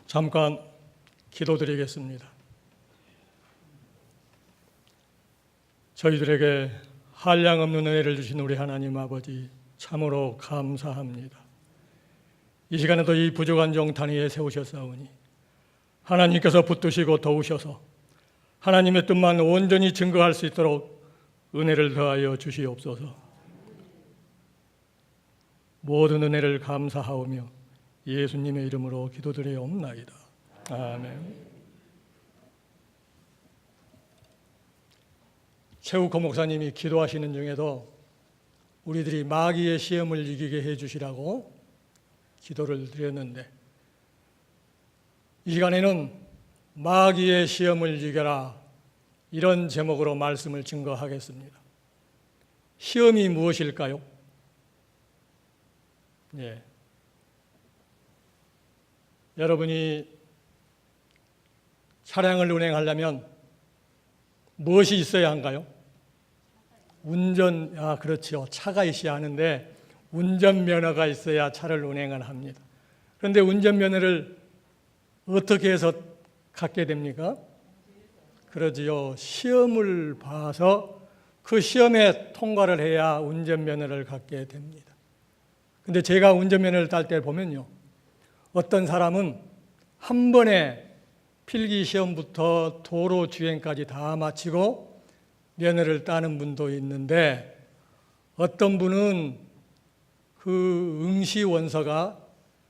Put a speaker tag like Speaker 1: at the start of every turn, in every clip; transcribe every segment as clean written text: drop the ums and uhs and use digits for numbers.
Speaker 1: 잠깐 기도드리겠습니다. 저희들에게 한량없는 은혜를 주신 우리 하나님 아버지 참으로 감사합니다. 이 시간에도 이 부족한 정탄 위에 세우셨사오니 하나님께서 붙드시고 도우셔서 하나님의 뜻만 온전히 증거할 수 있도록 은혜를 더하여 주시옵소서. 모든 은혜를 감사하오며 예수님의 이름으로 기도드리옵나이다. 아멘. 최우코 목사님이 기도하시는 중에도 우리들이 마귀의 시험을 이기게 해주시라고 기도를 드렸는데, 이 시간에는 마귀의 시험을 이겨라, 이런 제목으로 말씀을 증거하겠습니다. 시험이 무엇일까요? 여러분이 차량을 운행하려면 무엇이 있어야 한가요? 그렇죠. 차가 있어야 하는데 운전면허가 있어야 차를 운행을 합니다. 그런데 운전면허를 어떻게 해서 갖게 됩니까? 그러지요. 시험을 봐서 그 시험에 통과를 해야 운전면허를 갖게 됩니다. 근데 제가 운전면허를 딸 때 보면요, 어떤 사람은 한 번에 필기시험부터 도로 주행까지 다 마치고 면허를 따는 분도 있는데, 어떤 분은 그 응시원서가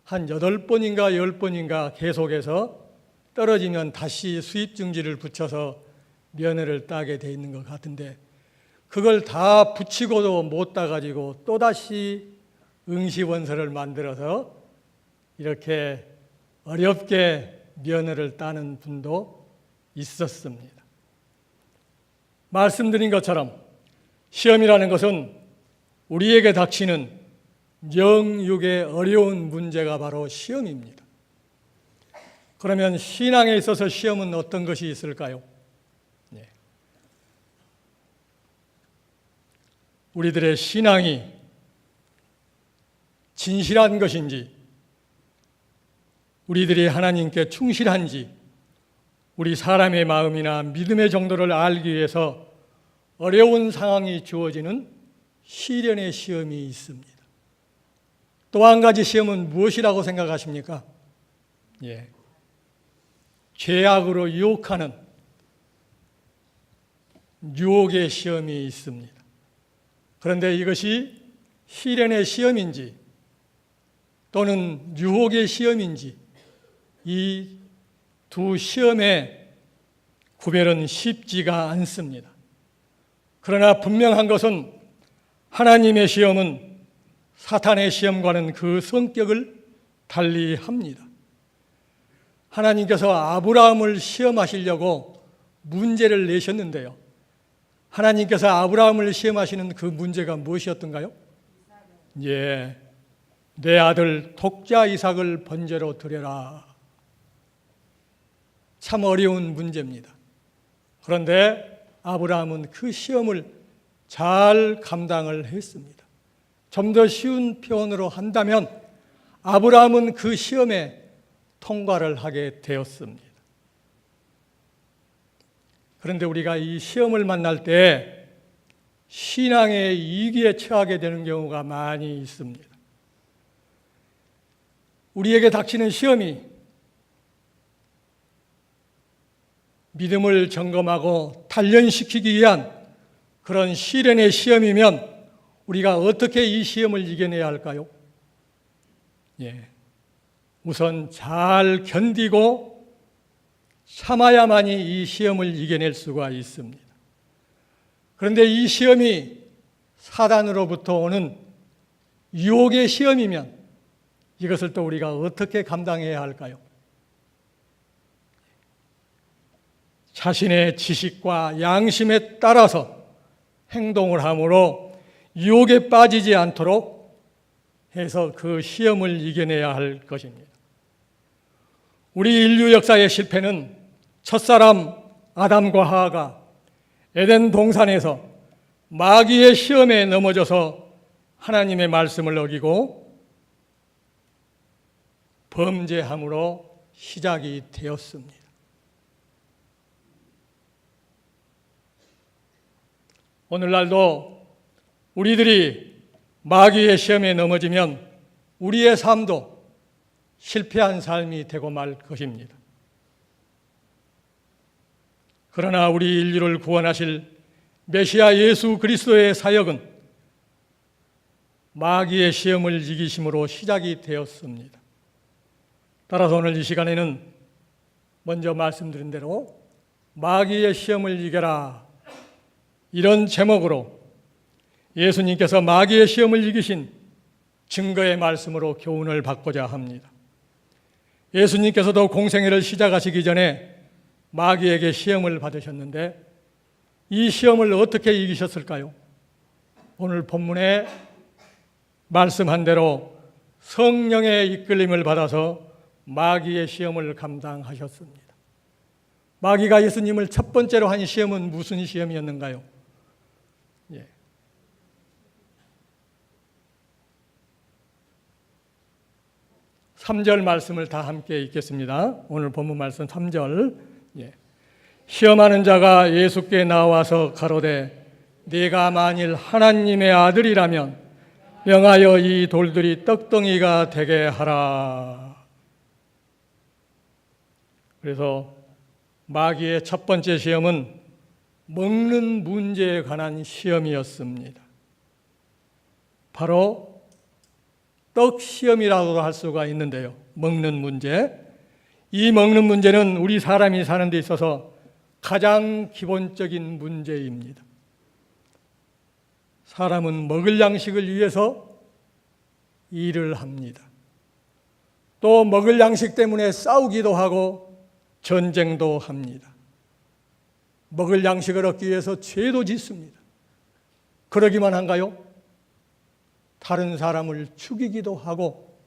Speaker 1: 한 8번인가 10번인가 계속해서 떨어지면 다시 수입증지를 붙여서 면허를 따게 돼 있는 것 같은데, 그걸 다 붙이고도 못 따가지고 또다시 응시원서를 만들어서 이렇게 어렵게 면허를 따는 분도 있었습니다. 말씀드린 것처럼 시험이라는 것은 우리에게 닥치는 영육의 어려운 문제가 바로 시험입니다. 그러면 신앙에 있어서 시험은 어떤 것이 있을까요? 우리들의 신앙이 진실한 것인지, 우리들이 하나님께 충실한지, 우리 사람의 마음이나 믿음의 정도를 알기 위해서 어려운 상황이 주어지는 시련의 시험이 있습니다. 또 한 가지 시험은 무엇이라고 생각하십니까? 죄악으로 유혹하는 유혹의 시험이 있습니다. 그런데 이것이 시련의 시험인지 또는 유혹의 시험인지, 이 두 시험의 구별은 쉽지가 않습니다. 그러나 분명한 것은 하나님의 시험은 사탄의 시험과는 그 성격을 달리합니다. 하나님께서 아브라함을 시험하시려고 문제를 내셨는데요, 하나님께서 아브라함을 시험하시는 그 문제가 무엇이었던가요? 내 아들 독자 이삭을 번제로 드려라. 참 어려운 문제입니다. 그런데 아브라함은 그 시험을 잘 감당을 했습니다. 좀 더 쉬운 표현으로 한다면 아브라함은 그 시험에 통과를 하게 되었습니다. 그런데 우리가 이 시험을 만날 때 신앙의 위기에 처하게 되는 경우가 많이 있습니다. 우리에게 닥치는 시험이 믿음을 점검하고 단련시키기 위한 그런 시련의 시험이면 우리가 어떻게 이 시험을 이겨내야 할까요? 우선 잘 견디고 참아야만이 이 시험을 이겨낼 수가 있습니다. 그런데 이 시험이 사단으로부터 오는 유혹의 시험이면 이것을 또 우리가 어떻게 감당해야 할까요? 자신의 지식과 양심에 따라서 행동을 함으로 유혹에 빠지지 않도록 해서 그 시험을 이겨내야 할 것입니다. 우리 인류 역사의 실패는 첫사람 아담과 하와가 에덴 동산에서 마귀의 시험에 넘어져서 하나님의 말씀을 어기고 범죄함으로 시작이 되었습니다. 오늘날도 우리들이 마귀의 시험에 넘어지면 우리의 삶도 실패한 삶이 되고 말 것입니다. 그러나 우리 인류를 구원하실 메시아 예수 그리스도의 사역은 마귀의 시험을 이기심으로 시작이 되었습니다. 따라서 오늘 이 시간에는 먼저 말씀드린 대로 마귀의 시험을 이겨라, 이런 제목으로 예수님께서 마귀의 시험을 이기신 증거의 말씀으로 교훈을 받고자 합니다. 예수님께서도 공생애를 시작하시기 전에 마귀에게 시험을 받으셨는데 이 시험을 어떻게 이기셨을까요? 오늘 본문에 말씀한 대로 성령의 이끌림을 받아서 마귀의 시험을 감당하셨습니다. 마귀가 예수님을 첫 번째로 한 시험은 무슨 시험이었는가요? 3절 말씀을 다 함께 읽겠습니다. 오늘 본문 말씀 3절. 시험하는 자가 예수께 나와서 가로되 네가 만일 하나님의 아들이라면 명하여 이 돌들이 떡덩이가 되게 하라. 그래서 마귀의 첫 번째 시험은 먹는 문제에 관한 시험이었습니다. 바로 떡 시험이라고도 할 수가 있는데요. 먹는 문제. 이 먹는 문제는 우리 사람이 사는 데 있어서 가장 기본적인 문제입니다. 사람은 먹을 양식을 위해서 일을 합니다. 또 먹을 양식 때문에 싸우기도 하고 전쟁도 합니다. 먹을 양식을 얻기 위해서 죄도 짓습니다. 그러기만 한가요? 다른 사람을 죽이기도 하고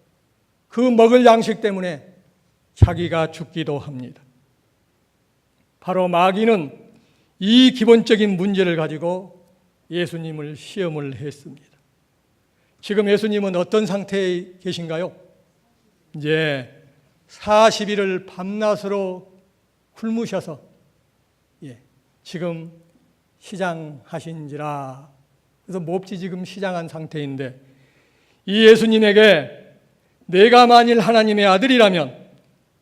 Speaker 1: 그 먹을 양식 때문에 자기가 죽기도 합니다. 바로 마귀는 이 기본적인 문제를 가지고 예수님을 시험을 했습니다. 지금 예수님은 어떤 상태에 계신가요? 이제 40일을 밤낮으로 굶으셔서 지금 시장하신지라. 그래서 몹시 지금 시장한 상태인데 이 예수님에게 내가 만일 하나님의 아들이라면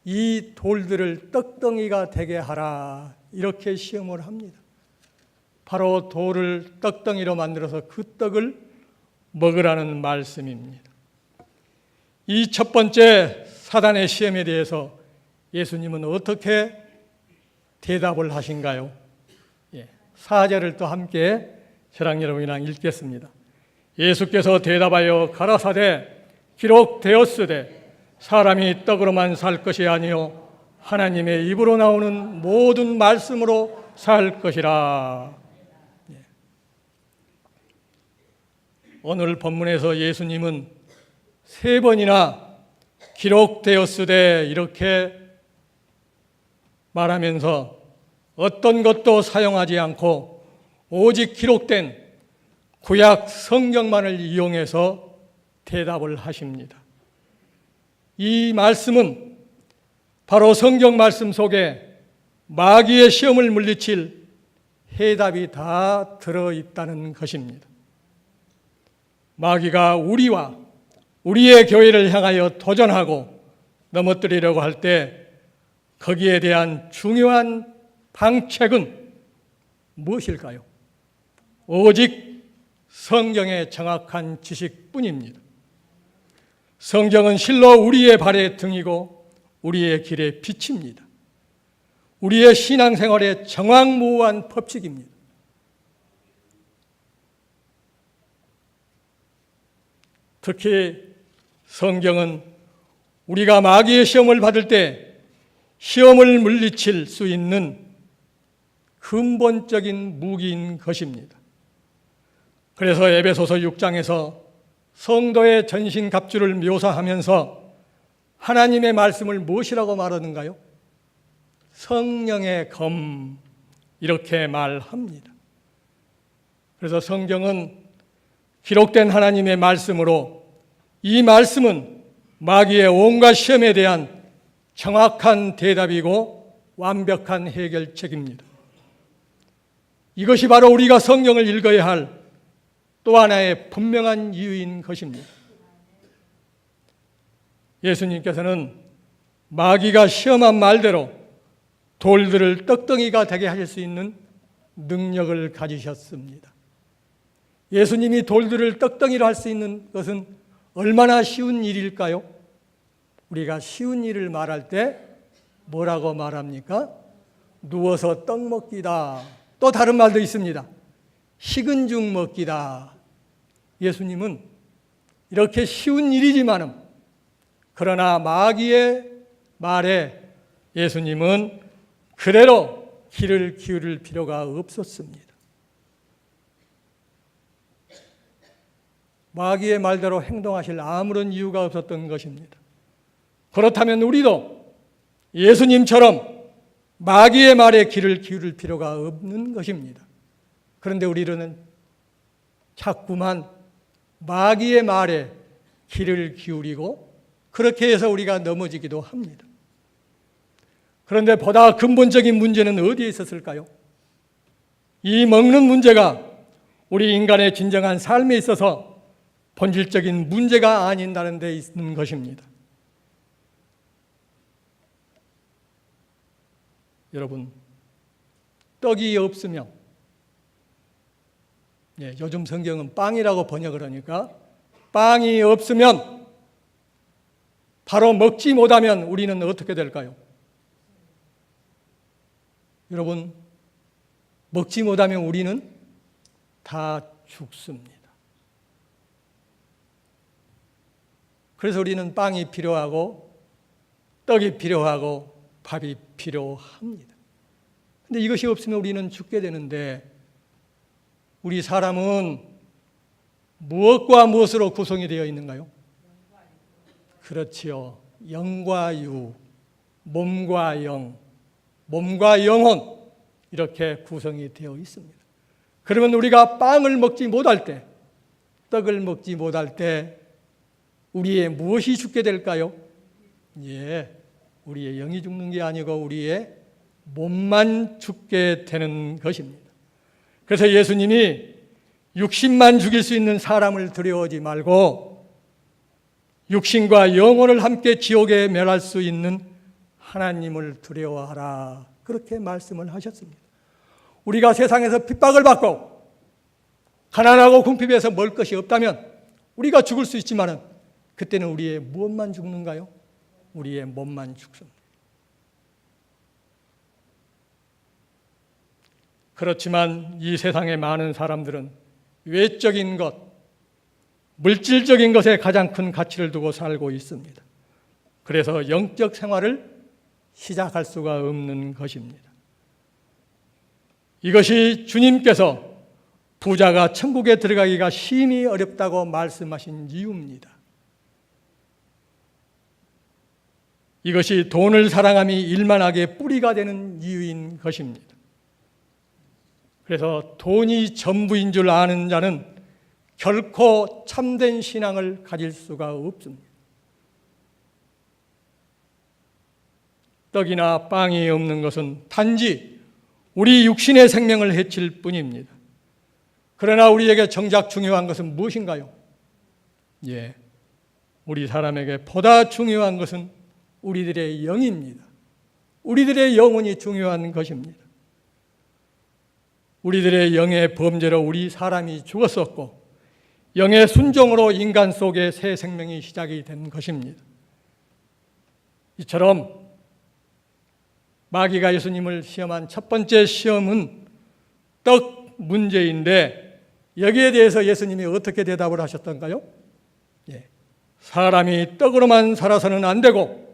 Speaker 1: 이 돌들을 떡덩이가 되게 하라, 이렇게 시험을 합니다. 바로 돌을 떡덩이로 만들어서 그 떡을 먹으라는 말씀입니다. 이 첫 번째 사단의 시험에 대해서 예수님은 어떻게 대답을 하신가요? 4절을 또 함께 저랑 여러분이랑 읽겠습니다. 예수께서 대답하여 가라사대 기록되었으되 사람이 떡으로만 살 것이 아니요 하나님의 입으로 나오는 모든 말씀으로 살 것이라. 오늘 본문에서 예수님은 3번이나 기록되었으되 이렇게 말하면서 어떤 것도 사용하지 않고 오직 기록된 구약 성경만을 이용해서 대답을 하십니다. 이 말씀은 바로 성경 말씀 속에 마귀의 시험을 물리칠 해답이 다 들어있다는 것입니다. 마귀가 우리와 우리의 교회를 향하여 도전하고 넘어뜨리려고 할 때 거기에 대한 중요한 방책은 무엇일까요? 오직 성경의 정확한 지식뿐입니다. 성경은 실로 우리의 발의 등이고 우리의 길의 빛입니다. 우리의 신앙생활의 정확무한 법칙입니다. 특히 성경은 우리가 마귀의 시험을 받을 때 시험을 물리칠 수 있는 근본적인 무기인 것입니다. 그래서 에베소서 6장에서 성도의 전신갑주를 묘사하면서 하나님의 말씀을 무엇이라고 말하는가요? 성령의 검, 이렇게 말합니다. 그래서 성경은 기록된 하나님의 말씀으로 이 말씀은 마귀의 온갖 시험에 대한 정확한 대답이고 완벽한 해결책입니다. 이것이 바로 우리가 성경을 읽어야 할 또 하나의 분명한 이유인 것입니다. 예수님께서는 마귀가 시험한 말대로 돌들을 떡덩이가 되게 하실 수 있는 능력을 가지셨습니다. 예수님이 돌들을 떡덩이로 할 수 있는 것은 얼마나 쉬운 일일까요? 우리가 쉬운 일을 말할 때 뭐라고 말합니까? 누워서 떡 먹기다. 또 다른 말도 있습니다. 식은 죽 먹기다. 예수님은 이렇게 쉬운 일이지만은 그러나 마귀의 말에 예수님은 그대로 귀를 기울일 필요가 없었습니다. 마귀의 말대로 행동하실 아무런 이유가 없었던 것입니다. 그렇다면 우리도 예수님처럼 마귀의 말에 귀를 기울일 필요가 없는 것입니다. 그런데 우리는 자꾸만 마귀의 말에 귀를 기울이고 그렇게 해서 우리가 넘어지기도 합니다. 그런데 보다 근본적인 문제는 어디에 있었을까요? 이 먹는 문제가 우리 인간의 진정한 삶에 있어서 본질적인 문제가 아닌다는 데 있는 것입니다. 여러분, 떡이 없으면 요즘 성경은 빵이라고 번역을 하니까 빵이 없으면 바로 먹지 못하면 우리는 어떻게 될까요? 여러분, 먹지 못하면 우리는 다 죽습니다. 그래서 우리는 빵이 필요하고 떡이 필요하고 밥이 필요합니다. 그런데 이것이 없으면 우리는 죽게 되는데 우리 사람은 무엇과 무엇으로 구성이 되어 있는가요? 그렇지요. 영과 유, 몸과 영, 몸과 영혼 이렇게 구성이 되어 있습니다. 그러면 우리가 빵을 먹지 못할 때, 떡을 먹지 못할 때 우리의 무엇이 죽게 될까요? 우리의 영이 죽는 게 아니고 우리의 몸만 죽게 되는 것입니다. 그래서 예수님이 육신만 죽일 수 있는 사람을 두려워하지 말고 육신과 영혼을 함께 지옥에 멸할 수 있는 하나님을 두려워하라. 그렇게 말씀을 하셨습니다. 우리가 세상에서 핍박을 받고 가난하고 궁핍해서 먹을 것이 없다면 우리가 죽을 수 있지만 그때는 우리의 무엇만 죽는가요? 우리의 몸만 죽습니다. 그렇지만 이 세상의 많은 사람들은 외적인 것, 물질적인 것에 가장 큰 가치를 두고 살고 있습니다. 그래서 영적 생활을 시작할 수가 없는 것입니다. 이것이 주님께서 부자가 천국에 들어가기가 심히 어렵다고 말씀하신 이유입니다. 이것이 돈을 사랑함이 일만하게 뿌리가 되는 이유인 것입니다. 그래서 돈이 전부인 줄 아는 자는 결코 참된 신앙을 가질 수가 없습니다. 떡이나 빵이 없는 것은 단지 우리 육신의 생명을 해칠 뿐입니다. 그러나 우리에게 정작 중요한 것은 무엇인가요? 우리 사람에게 보다 중요한 것은 우리들의 영입니다. 우리들의 영혼이 중요한 것입니다. 우리들의 영의 범죄로 우리 사람이 죽었었고 영의 순종으로 인간 속에 새 생명이 시작이 된 것입니다. 이처럼 마귀가 예수님을 시험한 첫 번째 시험은 떡 문제인데 여기에 대해서 예수님이 어떻게 대답을 하셨던가요? 사람이 떡으로만 살아서는 안 되고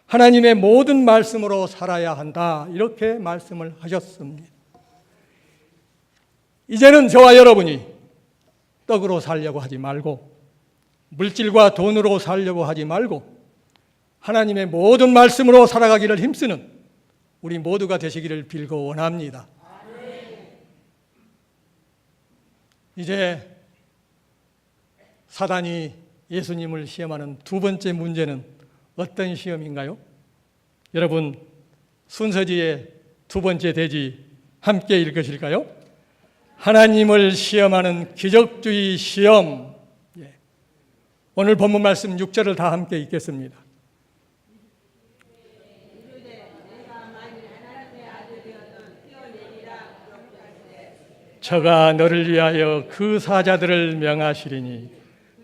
Speaker 1: 하나님의 모든 말씀으로 살아야 한다. 이렇게 말씀을 하셨습니다. 이제는 저와 여러분이 떡으로 살려고 하지 말고 물질과 돈으로 살려고 하지 말고 하나님의 모든 말씀으로 살아가기를 힘쓰는 우리 모두가 되시기를 빌고 원합니다. 이제 사단이 예수님을 시험하는 두 번째 문제는 어떤 시험인가요? 여러분, 순서지의 두 번째 대지 함께 읽으실까요? 하나님을 시험하는 기적주의 시험. 오늘 본문 말씀 6절을 다 함께 읽겠습니다. 저가 너를 위하여 그 사자들을 명하시리니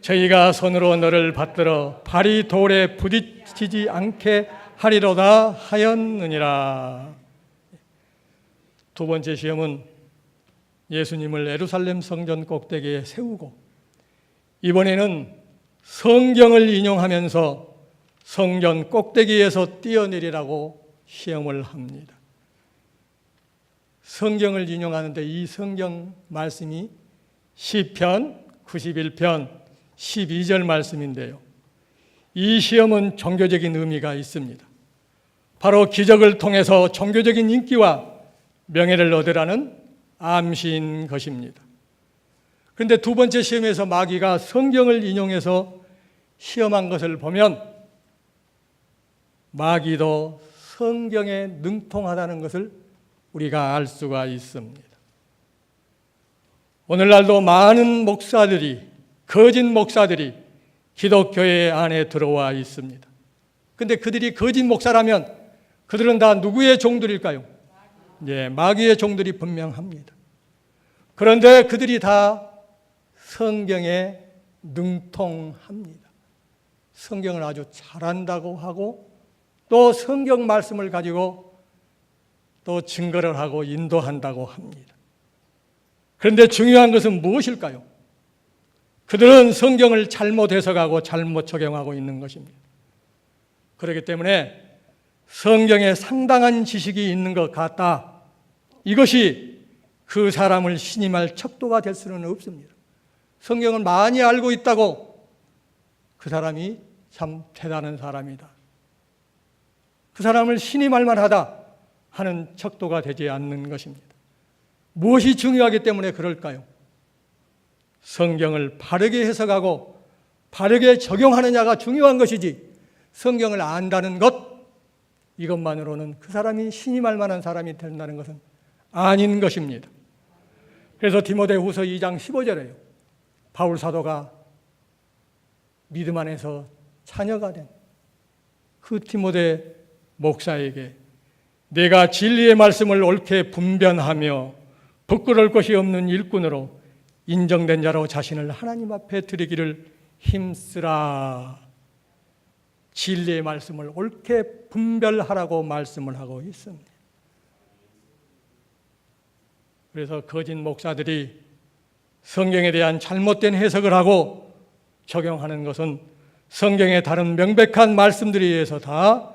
Speaker 1: 저희가 손으로 너를 받들어 발이 돌에 부딪히지 않게 하리로다 하였느니라. 두 번째 시험은 예수님을 예루살렘 성전 꼭대기에 세우고 이번에는 성경을 인용하면서 성전 꼭대기에서 뛰어내리라고 시험을 합니다. 성경을 인용하는데 이 성경 말씀이 시편 91편 12절 말씀인데요. 이 시험은 종교적인 의미가 있습니다. 바로 기적을 통해서 종교적인 인기와 명예를 얻으라는 암시인 것입니다. 그런데 두 번째 시험에서 마귀가 성경을 인용해서 시험한 것을 보면 마귀도 성경에 능통하다는 것을 우리가 알 수가 있습니다. 오늘날도 많은 목사들이, 거짓 목사들이 기독교회 안에 들어와 있습니다. 그런데 그들이 거짓 목사라면 그들은 다 누구의 종들일까요? 네, 마귀의 종들이 분명합니다. 그런데 그들이 다 성경에 능통합니다. 성경을 아주 잘한다고 하고 또 성경 말씀을 가지고 또 증거를 하고 인도한다고 합니다. 그런데 중요한 것은 무엇일까요? 그들은 성경을 잘못 해석하고 잘못 적용하고 있는 것입니다. 그렇기 때문에 성경에 상당한 지식이 있는 것 같다. 이것이 그 사람을 신임할 척도가 될 수는 없습니다. 성경을 많이 알고 있다고 그 사람이 참 대단한 사람이다, 그 사람을 신임할 만하다 하는 척도가 되지 않는 것입니다. 무엇이 중요하기 때문에 그럴까요? 성경을 바르게 해석하고 바르게 적용하느냐가 중요한 것이지 성경을 안다는 것, 이것만으로는 그 사람이 신임할 만한 사람이 된다는 것은 아닌 것입니다. 그래서 디모데후서 2장 15절에요. 바울 사도가 믿음 안에서 자녀가 된 그 디모데 목사에게 내가 진리의 말씀을 옳게 분변하며 부끄러울 것이 없는 일꾼으로 인정된 자로 자신을 하나님 앞에 드리기를 힘쓰라. 진리의 말씀을 옳게 분별하라고 말씀을 하고 있습니다. 그래서 거짓 목사들이 성경에 대한 잘못된 해석을 하고 적용하는 것은 성경의 다른 명백한 말씀들에 의해서 다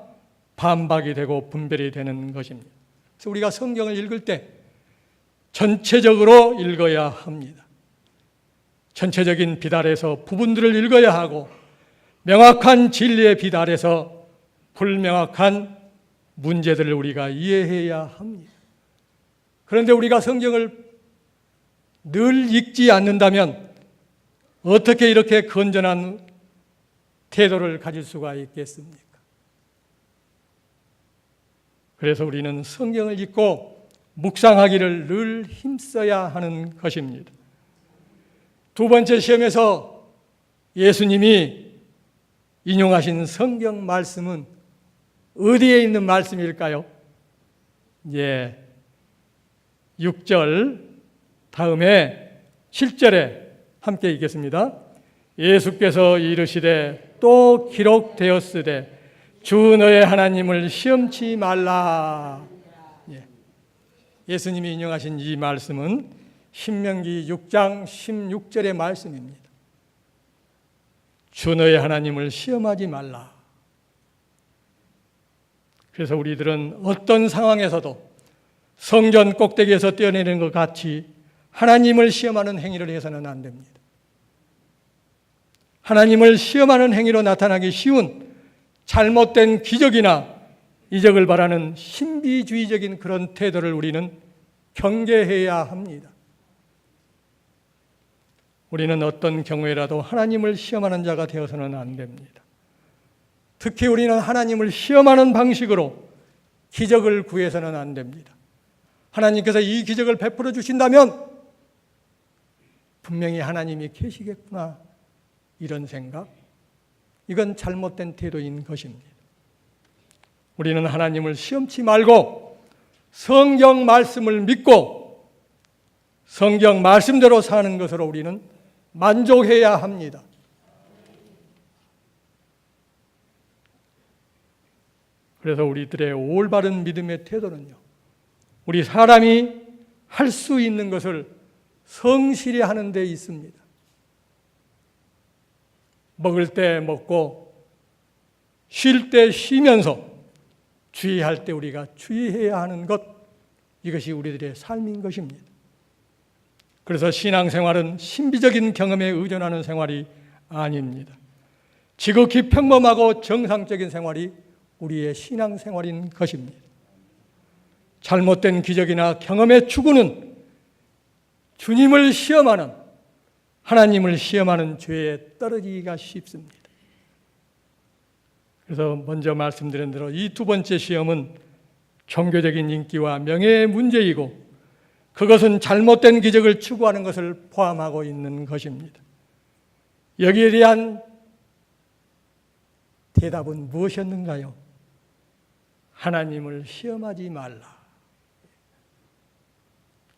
Speaker 1: 반박이 되고 분별이 되는 것입니다. 그래서 우리가 성경을 읽을 때 전체적으로 읽어야 합니다. 전체적인 비달에서 부분들을 읽어야 하고 명확한 진리의 비달에서 불명확한 문제들을 우리가 이해해야 합니다. 그런데 우리가 성경을 늘 읽지 않는다면 어떻게 이렇게 건전한 태도를 가질 수가 있겠습니까? 그래서 우리는 성경을 읽고 묵상하기를 늘 힘써야 하는 것입니다. 두 번째 시험에서 예수님이 인용하신 성경 말씀은 어디에 있는 말씀일까요? 6절 다음에 7절에 함께 읽겠습니다. 예수께서 이르시되 또 기록되었으되 주 너의 하나님을 시험치 말라. 예수님이 인용하신 이 말씀은 신명기 6장 16절의 말씀입니다. 주 너의 하나님을 시험하지 말라. 그래서 우리들은 어떤 상황에서도 성전 꼭대기에서 뛰어내리는 것 같이 하나님을 시험하는 행위를 해서는 안 됩니다. 하나님을 시험하는 행위로 나타나기 쉬운 잘못된 기적이나 이적을 바라는 신비주의적인 그런 태도를 우리는 경계해야 합니다. 우리는 어떤 경우에라도 하나님을 시험하는 자가 되어서는 안 됩니다. 특히 우리는 하나님을 시험하는 방식으로 기적을 구해서는 안 됩니다. 하나님께서 이 기적을 베풀어 주신다면 분명히 하나님이 계시겠구나, 이런 생각, 이건 잘못된 태도인 것입니다. 우리는 하나님을 시험치 말고 성경 말씀을 믿고 성경 말씀대로 사는 것으로 우리는 만족해야 합니다. 그래서 우리들의 올바른 믿음의 태도는요, 우리 사람이 할 수 있는 것을 성실히 하는 데 있습니다. 먹을 때 먹고 쉴 때 쉬면서 주의할 때 우리가 주의해야 하는 것, 이것이 우리들의 삶인 것입니다. 그래서 신앙생활은 신비적인 경험에 의존하는 생활이 아닙니다. 지극히 평범하고 정상적인 생활이 우리의 신앙생활인 것입니다. 잘못된 기적이나 경험의 추구는 주님을 시험하는, 하나님을 시험하는 죄에 떨어지기가 쉽습니다. 그래서 먼저 말씀드린 대로 이 두 번째 시험은 종교적인 인기와 명예의 문제이고, 그것은 잘못된 기적을 추구하는 것을 포함하고 있는 것입니다. 여기에 대한 대답은 무엇이었는가요? 하나님을 시험하지 말라.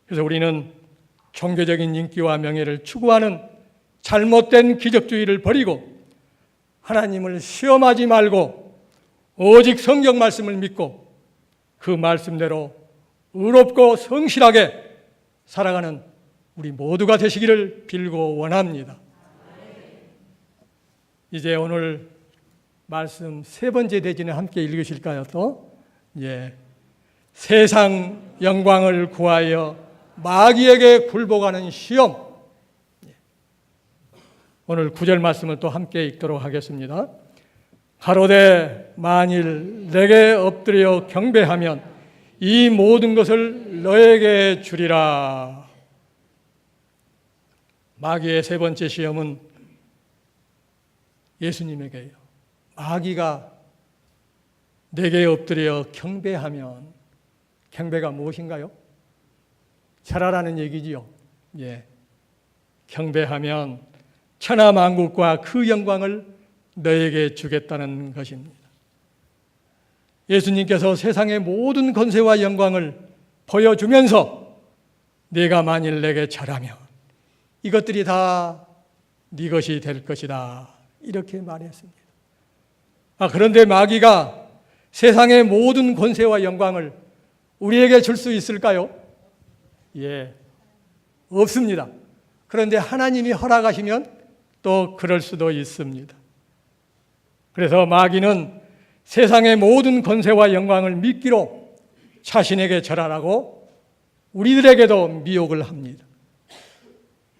Speaker 1: 그래서 우리는 종교적인 인기와 명예를 추구하는 잘못된 기적주의를 버리고 하나님을 시험하지 말고 오직 성경 말씀을 믿고 그 말씀대로 의롭고 성실하게 살아가는 우리 모두가 되시기를 빌고 원합니다. 이제 오늘 말씀 세 번째 대진을 함께 읽으실까요? 또 세상 영광을 구하여 마귀에게 굴복하는 시험. 오늘 9절 말씀을 또 함께 읽도록 하겠습니다. 가로되 만일 내게 엎드려 경배하면 이 모든 것을 너에게 주리라. 마귀의 세 번째 시험은 예수님에게요. 마귀가 내게 엎드려 경배하면, 경배가 무엇인가요? 절하라는 얘기지요. 경배하면 천하 만국과 그 영광을 너에게 주겠다는 것입니다. 예수님께서 세상의 모든 권세와 영광을 보여주면서 네가 만일 내게 절하면 이것들이 다 네 것이 될 것이다, 이렇게 말했습니다. 그런데 마귀가 세상의 모든 권세와 영광을 우리에게 줄 수 있을까요? 없습니다. 그런데 하나님이 허락하시면 또 그럴 수도 있습니다. 그래서 마귀는 세상의 모든 권세와 영광을 미끼로 자신에게 절하라고 우리들에게도 미혹을 합니다.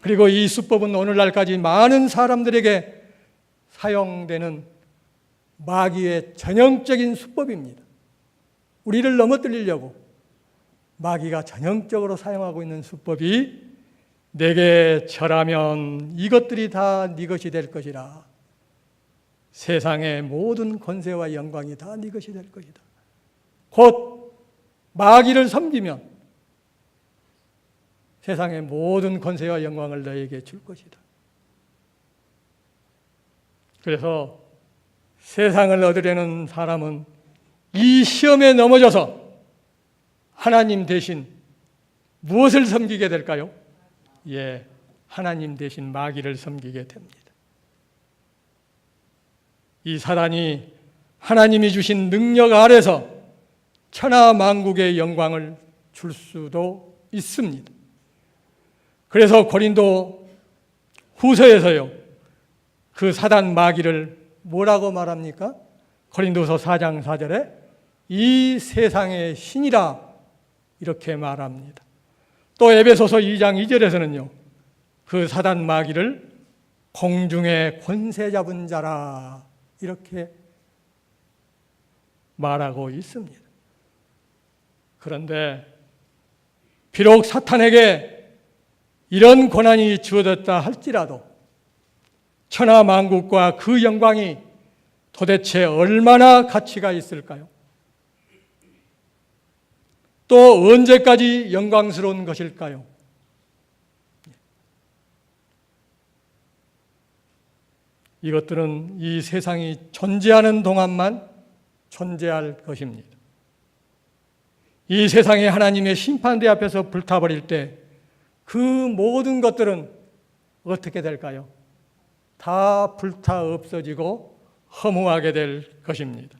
Speaker 1: 그리고 이 수법은 오늘날까지 많은 사람들에게 사용되는 마귀의 전형적인 수법입니다. 우리를 넘어뜨리려고 마귀가 전형적으로 사용하고 있는 수법이 내게 절하면 이것들이 다 네 것이 될 것이라. 세상의 모든 권세와 영광이 다 네 것이 될 것이다. 곧 마귀를 섬기면 세상의 모든 권세와 영광을 너에게 줄 것이다. 그래서 세상을 얻으려는 사람은 이 시험에 넘어져서 하나님 대신 무엇을 섬기게 될까요? 하나님 대신 마귀를 섬기게 됩니다. 이 사단이 하나님이 주신 능력 아래서 천하 만국의 영광을 줄 수도 있습니다. 그래서 고린도 후서에서요, 그 사단 마귀를 뭐라고 말합니까? 고린도서 4장 4절에 이 세상의 신이라 이렇게 말합니다. 또 에베소서 2장 2절에서는요, 그 사단 마귀를 공중의 권세 잡은 자라 이렇게 말하고 있습니다. 그런데 비록 사탄에게 이런 권한이 주어졌다 할지라도 천하 만국과 그 영광이 도대체 얼마나 가치가 있을까요? 또 언제까지 영광스러운 것일까요? 이것들은 이 세상이 존재하는 동안만 존재할 것입니다. 이 세상이 하나님의 심판대 앞에서 불타버릴 때 그 모든 것들은 어떻게 될까요? 다 불타 없어지고 허무하게 될 것입니다.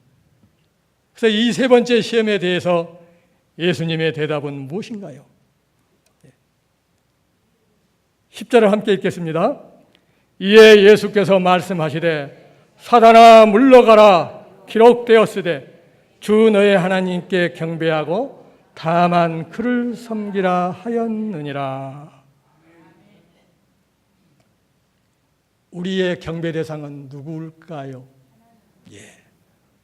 Speaker 1: 그래서 이 세 번째 시험에 대해서 예수님의 대답은 무엇인가요? 10절을 함께 읽겠습니다. 이에 예수께서 말씀하시되 사단아 물러가라 기록되었으되 주 너의 하나님께 경배하고 다만 그를 섬기라 하였느니라. 우리의 경배 대상은 누구일까요?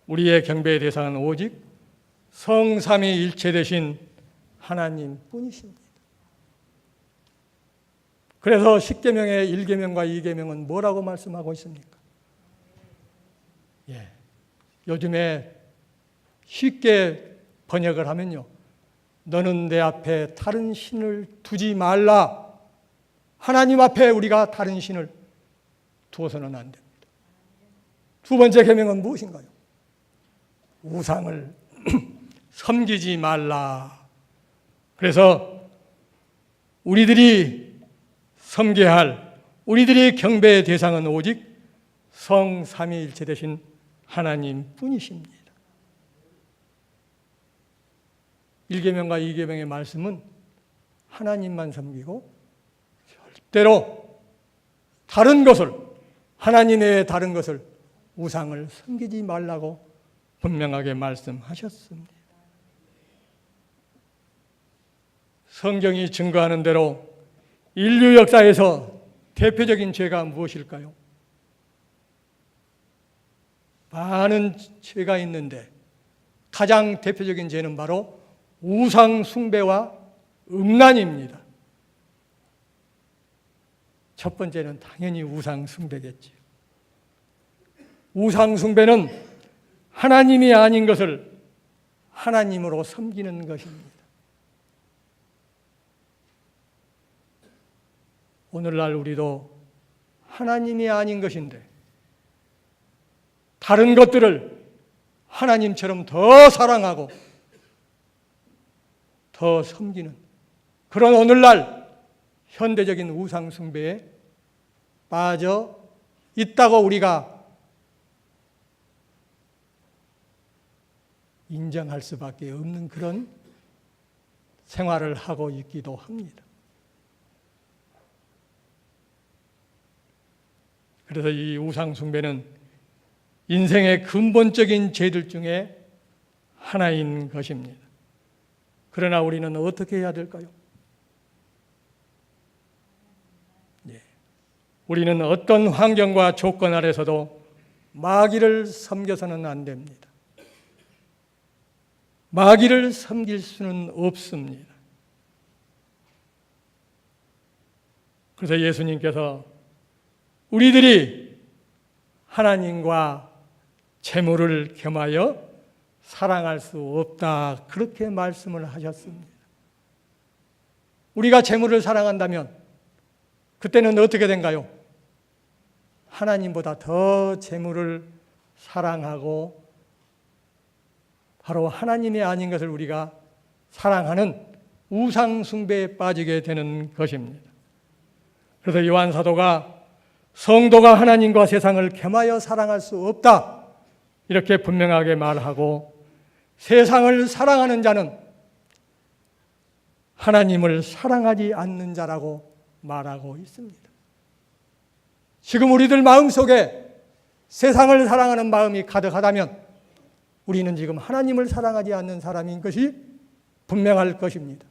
Speaker 1: 우리의 경배의 대상은 오직 성삼위일체 되신 하나님뿐이십니다. 그래서 10계명의 1계명과 2계명은 뭐라고 말씀하고 있습니까? 요즘에 쉽게 번역을 하면요, 너는 내 앞에 다른 신을 두지 말라. 하나님 앞에 우리가 다른 신을 두어서는 안 됩니다. 두 번째 계명은 무엇인가요? 우상을 섬기지 말라. 그래서 우리들이 섬겨야 할, 우리들이 경배의 대상은 오직 성삼위일체 되신 하나님뿐이십니다. 1계명과 2계명의 말씀은 하나님만 섬기고 절대로 다른 것을, 하나님 외에 다른 것을, 우상을 섬기지 말라고 분명하게 말씀하셨습니다. 성경이 증거하는 대로 인류 역사에서 대표적인 죄가 무엇일까요? 많은 죄가 있는데 가장 대표적인 죄는 바로 우상 숭배와 음란입니다. 첫 번째는 당연히 우상 숭배겠지요. 우상 숭배는 하나님이 아닌 것을 하나님으로 섬기는 것입니다. 오늘날 우리도 하나님이 아닌 것인데 다른 것들을 하나님처럼 더 사랑하고 더 섬기는 그런 오늘날 현대적인 우상 숭배에 빠져 있다고 우리가 인정할 수밖에 없는 그런 생활을 하고 있기도 합니다. 그래서 이 우상 숭배는 인생의 근본적인 죄들 중에 하나인 것입니다. 그러나 우리는 어떻게 해야 될까요? 우리는 어떤 환경과 조건 아래서도 마귀를 섬겨서는 안 됩니다. 마귀를 섬길 수는 없습니다. 그래서 예수님께서 우리들이 하나님과 재물을 겸하여 사랑할 수 없다, 그렇게 말씀을 하셨습니다. 우리가 재물을 사랑한다면 그때는 어떻게 된가요? 하나님보다 더 재물을 사랑하고 바로 하나님이 아닌 것을 우리가 사랑하는 우상 숭배에 빠지게 되는 것입니다. 그래서 요한 사도가 성도가 하나님과 세상을 겸하여 사랑할 수 없다, 이렇게 분명하게 말하고 세상을 사랑하는 자는 하나님을 사랑하지 않는 자라고 말하고 있습니다. 지금 우리들 마음속에 세상을 사랑하는 마음이 가득하다면 우리는 지금 하나님을 사랑하지 않는 사람인 것이 분명할 것입니다.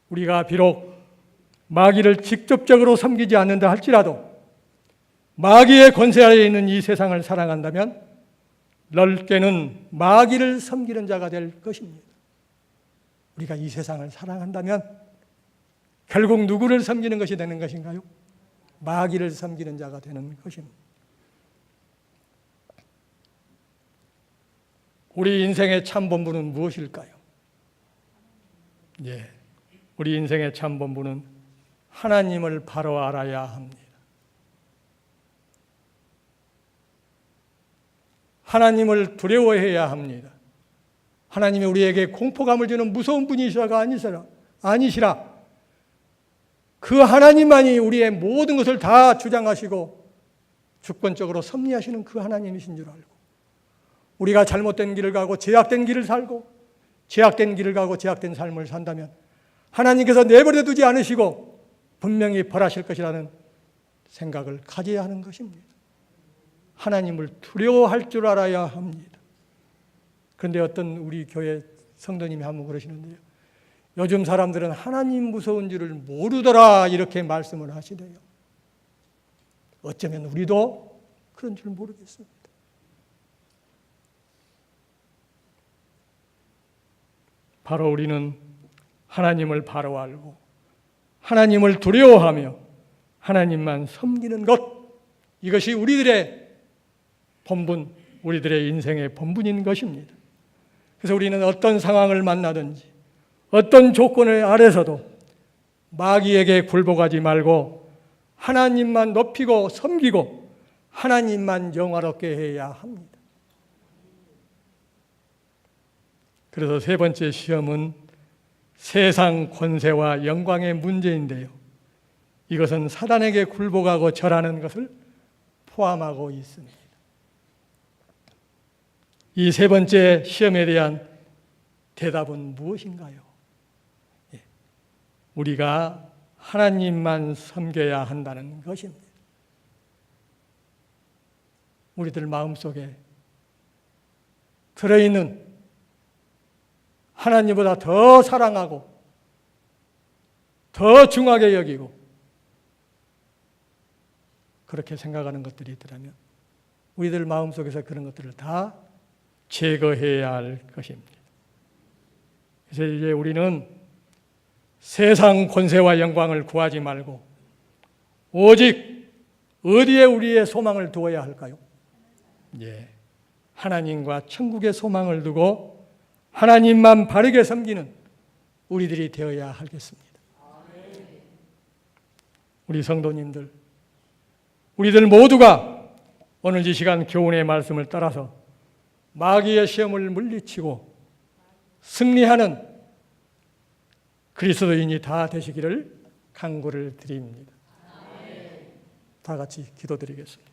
Speaker 1: 우리가 비록 마귀를 직접적으로 섬기지 않는다 할지라도 마귀의 권세 아래에 있는 이 세상을 사랑한다면 넓게는 마귀를 섬기는 자가 될 것입니다. 우리가 이 세상을 사랑한다면 결국 누구를 섬기는 것이 되는 것인가요? 마귀를 섬기는 자가 되는 것입니다. 우리 인생의 참 본분은 무엇일까요? 예, 우리 인생의 참 본분은 하나님을 바로 알아야 합니다. 하나님을 두려워해야 합니다. 하나님이 우리에게 공포감을 주는 무서운 분이시라가 아니시라. 그 하나님만이 우리의 모든 것을 다 주장하시고 주권적으로 섭리하시는 그 하나님이신 줄 알고, 우리가 잘못된 길을 가고 죄악된 길을 살고 죄악된 길을 가고 죄악된 삶을 산다면 하나님께서 내버려 두지 않으시고 분명히 벌하실 것이라는 생각을 가져야 하는 것입니다. 하나님을 두려워할 줄 알아야 합니다. 그런데 어떤 우리 교회 성도님이 한번 그러시는데요, 요즘 사람들은 하나님 무서운 줄을 모르더라 이렇게 말씀을 하시대요. 어쩌면 우리도 그런 줄 모르겠습니다. 바로 우리는 하나님을 바로 알고 하나님을 두려워하며 하나님만 섬기는 것, 이것이 우리들의 본분, 우리들의 인생의 본분인 것입니다. 그래서 우리는 어떤 상황을 만나든지 어떤 조건을 아래서도 마귀에게 굴복하지 말고 하나님만 높이고 섬기고 하나님만 영화롭게 해야 합니다. 그래서 세 번째 시험은 세상 권세와 영광의 문제인데요, 이것은 사단에게 굴복하고 절하는 것을 포함하고 있습니다. 이 세 번째 시험에 대한 대답은 무엇인가요? 우리가 하나님만 섬겨야 한다는 것입니다. 우리들 마음속에 들어있는 하나님보다 더 사랑하고 더 중하게 여기고 그렇게 생각하는 것들이 있더라면 우리들 마음속에서 그런 것들을 다 제거해야 할 것입니다. 그래서 이제 우리는 세상 권세와 영광을 구하지 말고 오직 어디에 우리의 소망을 두어야 할까요? 하나님과 천국의 소망을 두고 하나님만 바르게 섬기는 우리들이 되어야 하겠습니다. 우리 성도님들, 우리들 모두가 오늘 이 시간 교훈의 말씀을 따라서 마귀의 시험을 물리치고 승리하는 그리스도인이 다 되시기를 간구를 드립니다. 다 같이 기도드리겠습니다.